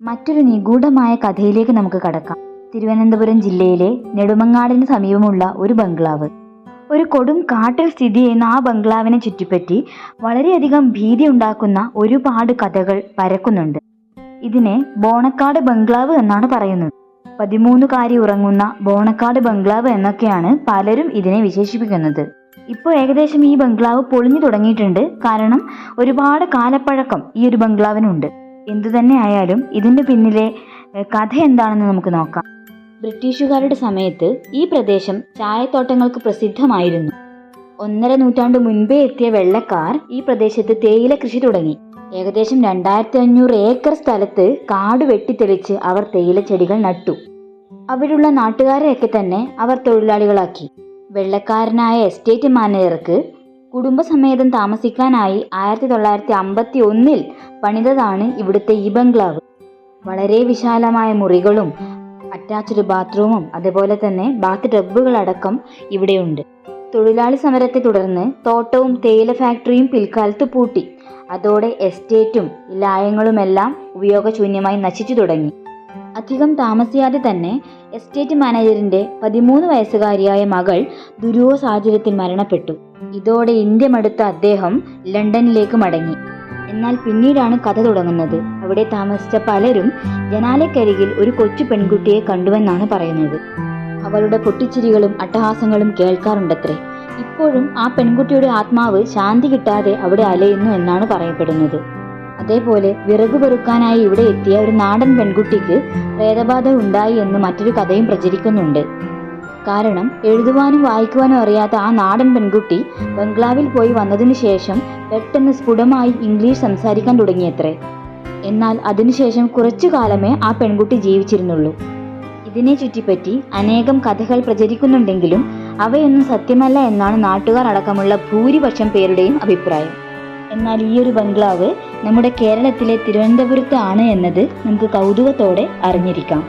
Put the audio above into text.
മറ്റൊരു നിഗൂഢമായ കഥയിലേക്ക് നമുക്ക് കടക്കാം. തിരുവനന്തപുരം ജില്ലയിലെ നെടുമങ്ങാടിന് സമീപമുള്ള ഒരു ബംഗ്ലാവ്. ഒരു കൊടും കാട്ടിൽ സ്ഥിതി ചെയ്യുന്ന ആ ബംഗ്ലാവിനെ ചുറ്റിപ്പറ്റി വളരെയധികം ഭീതി ഉണ്ടാക്കുന്ന ഒരുപാട് കഥകൾ പരക്കുന്നുണ്ട്. ഇതിനെ ബോണക്കാട് ബംഗ്ലാവ് എന്നാണ് പറയുന്നത്. 13 ഉറങ്ങുന്ന ബോണക്കാട് ബംഗ്ലാവ് എന്നൊക്കെയാണ് പലരും ഇതിനെ വിശേഷിപ്പിക്കുന്നത്. ഇപ്പോൾ ഏകദേശം ഈ ബംഗ്ലാവ് പൊളിഞ്ഞു തുടങ്ങിയിട്ടുണ്ട്. കാരണം ഒരുപാട് കാലപ്പഴക്കം ഈ ഒരു ബംഗ്ലാവിനുണ്ട്. എന്തുതന്നെ ആയാലും ഇതിന്റെ പിന്നിലെ കഥ എന്താണെന്ന് നമുക്ക് നോക്കാം. ബ്രിട്ടീഷുകാരുടെ സമയത്ത് ഈ പ്രദേശം ചായത്തോട്ടങ്ങൾക്ക് പ്രസിദ്ധമായിരുന്നു. 1.5 നൂറ്റാണ്ട് മുൻപേ എത്തിയ വെള്ളക്കാർ ഈ പ്രദേശത്ത് തേയില കൃഷി തുടങ്ങി. ഏകദേശം 2500 ഏക്കർ സ്ഥലത്ത് കാട് വെട്ടിത്തെളിച്ച് അവർ തേയില ചെടികൾ നട്ടു. അവിടെയുള്ള നാട്ടുകാരെയൊക്കെ തന്നെ അവർ തൊഴിലാളികളാക്കി. വെള്ളക്കാരനായ എസ്റ്റേറ്റ് മാനേജർക്ക് കുടുംബസമേതം താമസിക്കാനായി 1951 പണിതതാണ് ഇവിടുത്തെ ഈ ബംഗ്ലാവ്. വളരെ വിശാലമായ മുറികളും അറ്റാച്ച്ഡ് ബാത്റൂമും അതുപോലെ തന്നെ ബാത്ത് ടബുകളടക്കം ഇവിടെയുണ്ട്. തൊഴിലാളി സമരത്തെ തുടർന്ന് തോട്ടവും തേയില ഫാക്ടറിയും പിൽക്കാലത്ത് പൂട്ടി. അതോടെ എസ്റ്റേറ്റും ലായങ്ങളുമെല്ലാം ഉപയോഗശൂന്യമായി നശിച്ചു തുടങ്ങി. അധികം താമസിയാതെ തന്നെ എസ്റ്റേറ്റ് മാനേജറിന്റെ 13 വയസ്സുകാരിയായ മകൾ ദുരൂഹ സാഹചര്യത്തിൽ മരണപ്പെട്ടു. ഇതോടെ ഇന്ത്യ മടുത്ത അദ്ദേഹം ലണ്ടനിലേക്ക് മടങ്ങി. എന്നാൽ പിന്നീടാണ് കഥ തുടങ്ങുന്നത്. അവിടെ താമസിച്ച പലരും ജനാലക്കരികിൽ ഒരു കൊച്ചു പെൺകുട്ടിയെ കണ്ടുവെന്നാണ് പറയുന്നത്. അവളുടെ പൊട്ടിച്ചിരികളും അട്ടഹാസങ്ങളും കേൾക്കാറുണ്ടത്രേ. ഇപ്പോഴും ആ പെൺകുട്ടിയുടെ ആത്മാവ് ശാന്തി കിട്ടാതെ അവിടെ അലയുന്നു എന്നാണ് പറയപ്പെടുന്നത്. അതേപോലെ വിറകു പെറുക്കാനായി ഇവിടെ എത്തിയ ഒരു നാടൻ പെൺകുട്ടിക്ക് പ്രേതബാധ ഉണ്ടായി എന്ന് മറ്റൊരു കഥയും പ്രചരിക്കുന്നുണ്ട്. കാരണം എഴുതുവാനും വായിക്കുവാനും അറിയാത്ത ആ നാടൻ പെൺകുട്ടി ബംഗ്ലാവിൽ പോയി വന്നതിനു ശേഷം പെട്ടെന്ന് സ്ഫുടമായി ഇംഗ്ലീഷ് സംസാരിക്കാൻ തുടങ്ങിയത്രേ. എന്നാൽ അതിനുശേഷം കുറച്ചു കാലമേ ആ പെൺകുട്ടി ജീവിച്ചിരുന്നുള്ളൂ. ഇതിനെ ചുറ്റിപ്പറ്റി അനേകം കഥകൾ പ്രചരിക്കുന്നുണ്ടെങ്കിലും അവയൊന്നും സത്യമല്ല എന്നാണ് നാട്ടുകാർ അടക്കമുള്ള ഭൂരിപക്ഷം പേരുടെയും അഭിപ്രായം. എന്നാൽ ഈ ഒരു ബംഗ്ലാവ് നമ്മുടെ കേരളത്തിലെ തിരുവനന്തപുരത്ത് ആണ് എന്നത് നമുക്ക് കൗതുകത്തോടെ അറിഞ്ഞിരിക്കാം.